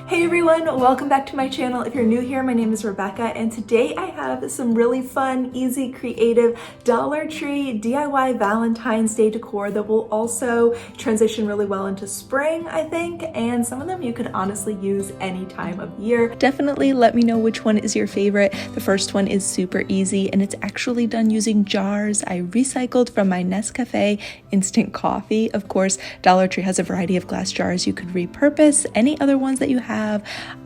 Hey everyone, welcome back to my channel. If you're new here, my name is Rebecca, and today I have some really fun, easy, creative Dollar Tree DIY Valentine's Day decor that will also transition really well into spring, I think, and some of them you could honestly use any time of year. Definitely let me know which one is your favorite. The first one is super easy, and it's actually done using jars I recycled from my Nescafe instant coffee. Of course, Dollar Tree has a variety of glass jars you could repurpose. Any other ones that you have,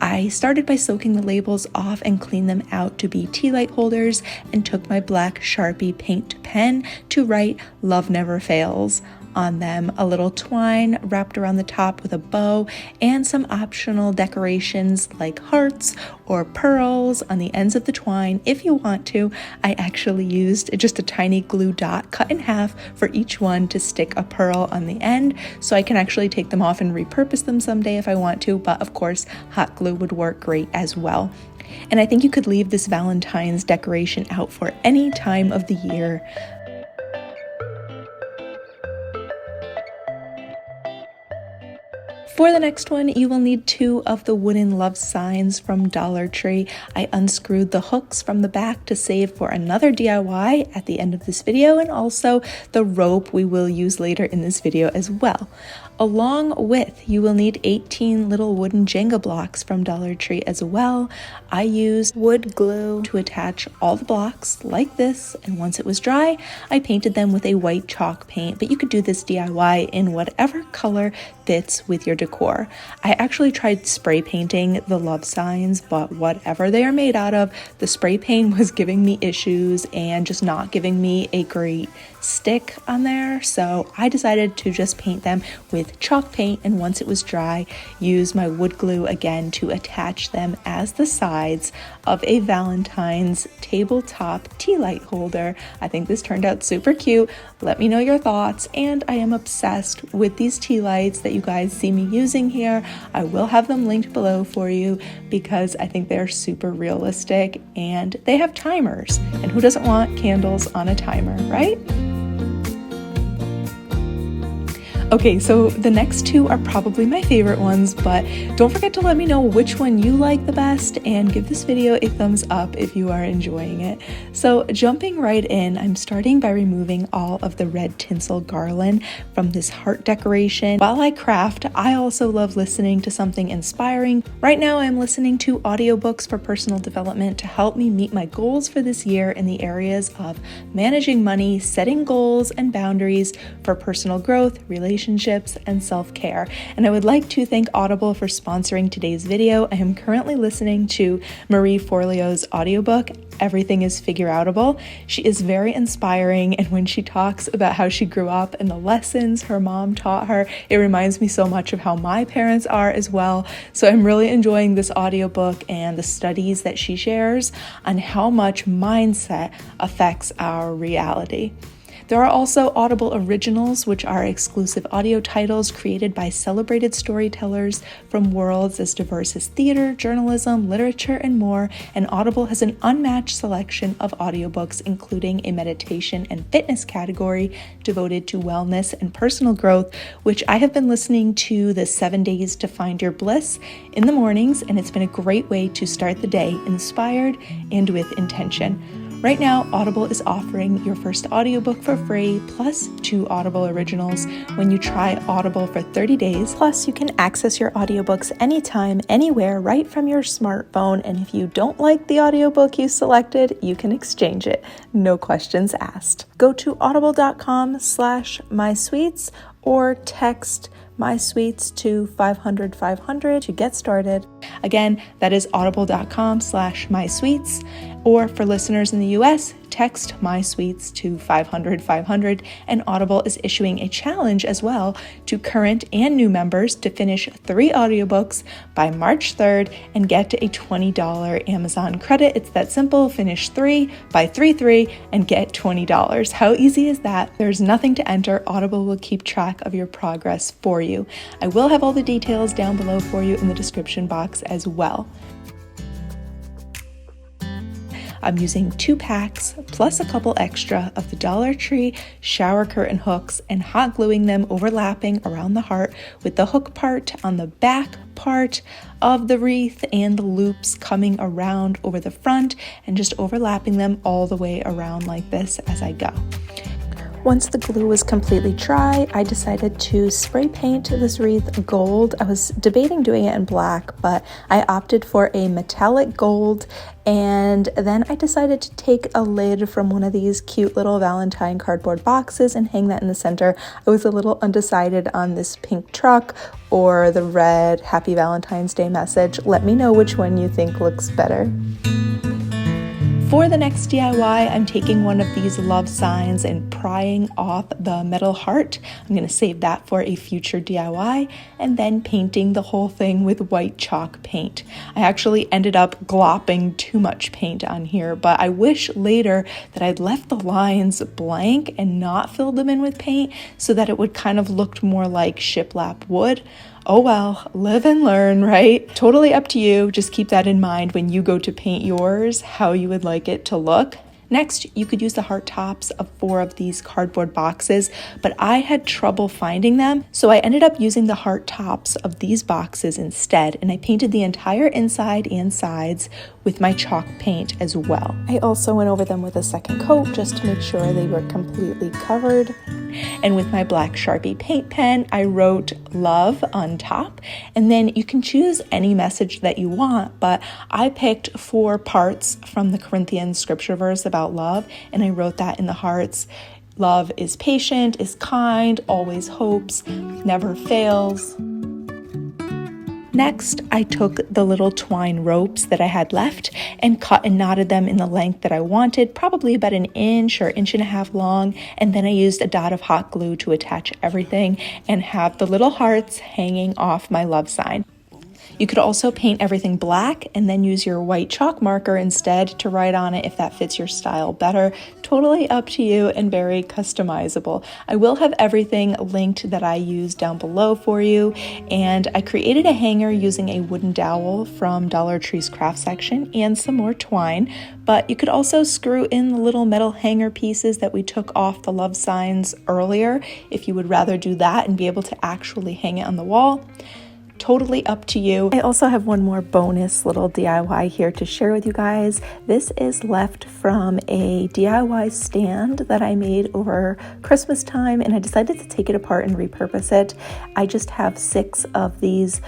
I started by soaking the labels off and cleaned them out to be tea light holders, and took my black Sharpie paint pen to write "Love Never Fails" on them, a little twine wrapped around the top with a bow, and some optional decorations like hearts or pearls on the ends of the twine if you want to. I actually used just a tiny glue dot cut in half for each one to stick a pearl on the end, so I can actually take them off and repurpose them someday if I want to, but of course hot glue would work great as well. And I think you could leave this Valentine's decoration out for any time of the year. For the next one, you will need 2 of the wooden love signs from Dollar Tree. I unscrewed the hooks from the back to save for another DIY at the end of this video, and also the rope we will use later in this video as well. Along with, you will need 18 little wooden Jenga blocks from Dollar Tree as well. I used wood glue to attach all the blocks like this, and once it was dry, I painted them with a white chalk paint, but you could do this DIY in whatever color fits with your decor. I actually tried spray painting the love signs, but whatever they are made out of, the spray paint was giving me issues and just not giving me a great stick on there, so I decided to just paint them with chalk paint, and once it was dry, use my wood glue again to attach them as the sides of a Valentine's tabletop tea light holder. I think this turned out super cute. Let me know your thoughts, and I am obsessed with these tea lights that you guys see me using here. I will have them linked below for you because I think they're super realistic and they have timers, and who doesn't want candles on a timer, right? Okay, so the next 2 are probably my favorite ones, but don't forget to let me know which one you like the best, and give this video a thumbs up if you are enjoying it. So jumping right in, I'm starting by removing all of the red tinsel garland from this heart decoration. While I craft, I also love listening to something inspiring. Right now I'm listening to audiobooks for personal development to help me meet my goals for this year in the areas of managing money, setting goals and boundaries for personal growth, relationships, and self-care. And I would like to thank Audible for sponsoring today's video. I am currently listening to Marie Forleo's audiobook, Everything is Figureoutable. She is very inspiring, and when she talks about how she grew up and the lessons her mom taught her, it reminds me so much of how my parents are as well. So I'm really enjoying this audiobook and the studies that she shares on how much mindset affects our reality. There are also Audible Originals, which are exclusive audio titles created by celebrated storytellers from worlds as diverse as theater, journalism, literature, and more. And Audible has an unmatched selection of audiobooks, including a meditation and fitness category devoted to wellness and personal growth, which I have been listening to the 7 Days to Find Your Bliss in the mornings, and it's been a great way to start the day inspired and with intention. Right now, Audible is offering your first audiobook for free, plus 2 Audible Originals when you try Audible for 30 days. Plus, you can access your audiobooks anytime, anywhere, right from your smartphone. And if you don't like the audiobook you selected, you can exchange it. No questions asked. Go to audible.com/mysweets or text MySweets to 500 to get started. Again, that is audible.com/mysweets, or for listeners in the US, text MySweets to 500 and Audible is issuing a challenge as well to current and new members to finish 3 audiobooks by March 3rd and get a $20 Amazon credit. It's that simple. Finish 3 by 3/3 and get $20. How easy is that? There's nothing to enter. Audible will keep track of your progress for you. I will have all the details down below for you in the description box as well. I'm using 2 packs plus a couple extra of the Dollar Tree shower curtain hooks and hot gluing them overlapping around the heart with the hook part on the back part of the wreath and the loops coming around over the front and just overlapping them all the way around like this as I go. Once the glue was completely dry, I decided to spray paint this wreath gold. I was debating doing it in black, but I opted for a metallic gold, and then I decided to take a lid from one of these cute little Valentine cardboard boxes and hang that in the center. I was a little undecided on this pink truck or the red Happy Valentine's Day message. Let me know which one you think looks better. For the next DIY, I'm taking one of these love signs and prying off the metal heart. I'm going to save that for a future DIY, and then painting the whole thing with white chalk paint. I actually ended up glopping too much paint on here, but I wish later that I'd left the lines blank and not filled them in with paint so that it would kind of look more like shiplap wood. Oh well, live and learn, right? Totally up to you. Just keep that in mind when you go to paint yours, how you would like it to look. Next, you could use the heart tops of 4 of these cardboard boxes, but I had trouble finding them, so I ended up using the heart tops of these boxes instead, and I painted the entire inside and sides with my chalk paint as well. I also went over them with a second coat just to make sure they were completely covered. And with my black Sharpie paint pen, I wrote love on top, and then you can choose any message that you want, but I picked 4 parts from the Corinthians scripture verse about love, and I wrote that in the hearts. Love is patient, is kind, always hopes, never fails. Next, I took the little twine ropes that I had left and cut and knotted them in the length that I wanted, probably about 1 inch or 1.5 inches long, and then I used a dot of hot glue to attach everything and have the little hearts hanging off my love sign. You could also paint everything black and then use your white chalk marker instead to write on it if that fits your style better. Totally up to you and very customizable. I will have everything linked that I use down below for you, and I created a hanger using a wooden dowel from Dollar Tree's craft section and some more twine, but you could also screw in the little metal hanger pieces that we took off the love signs earlier if you would rather do that and be able to actually hang it on the wall. Totally up to you. I also have one more bonus little DIY here to share with you guys. This is left from a DIY stand that I made over Christmas time, and I decided to take it apart and repurpose it. I just have 6 of these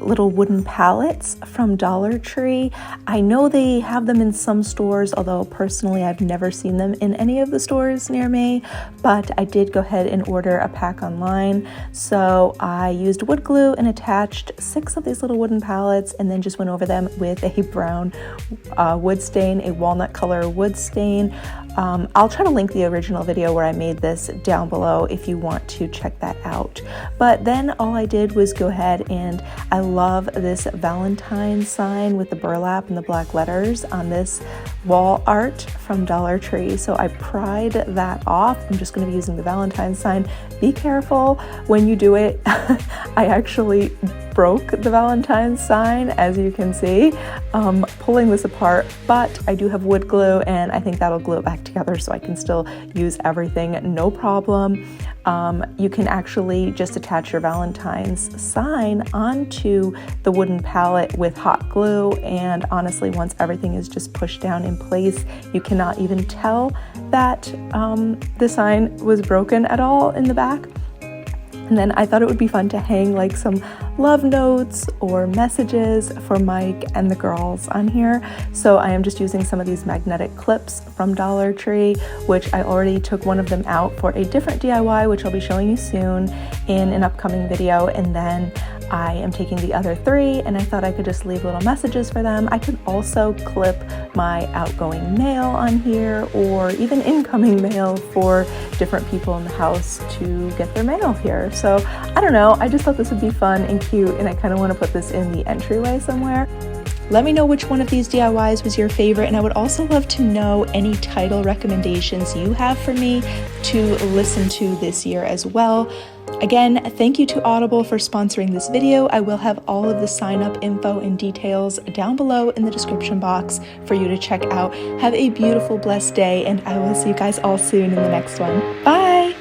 little wooden pallets from Dollar Tree. I know they have them in some stores, although personally I've never seen them in any of the stores near me, but I did go ahead and order a pack online. So I used wood glue and attached 6 of these little wooden pallets and then just went over them with a brown wood stain, a walnut color wood stain. I'll try to link the original video where I made this down below if you want to check that out. But then all I did was go ahead and I love this Valentine sign with the burlap and the black letters on this wall art from Dollar Tree. So I pried that off. I'm just going to be using the Valentine sign. Be careful when you do it. I actually broke the Valentine sign, as you can see, pulling this apart, but I do have wood glue and I think that'll glue it back together so I can still use everything, no problem. You can actually just attach your Valentine's sign onto the wooden pallet with hot glue, and honestly, once everything is just pushed down in place, you cannot even tell that the sign was broken at all in the back. And then I thought it would be fun to hang like some love notes or messages for Mike and the girls on here. So I am just using some of these magnetic clips from Dollar Tree, which I already took one of them out for a different DIY, which I'll be showing you soon in an upcoming video. And then I am taking the other 3 and I thought I could just leave little messages for them. I could also clip my outgoing mail on here or even incoming mail for different people in the house to get their mail here. So I don't know, I just thought this would be fun and cute, and I kind of want to put this in the entryway somewhere. Let me know which one of these DIYs was your favorite, and I would also love to know any title recommendations you have for me to listen to this year as well. Again, thank you to Audible for sponsoring this video. I will have all of the sign-up info and details down below in the description box for you to check out. Have a beautiful, blessed day, and I will see you guys all soon in the next one. Bye!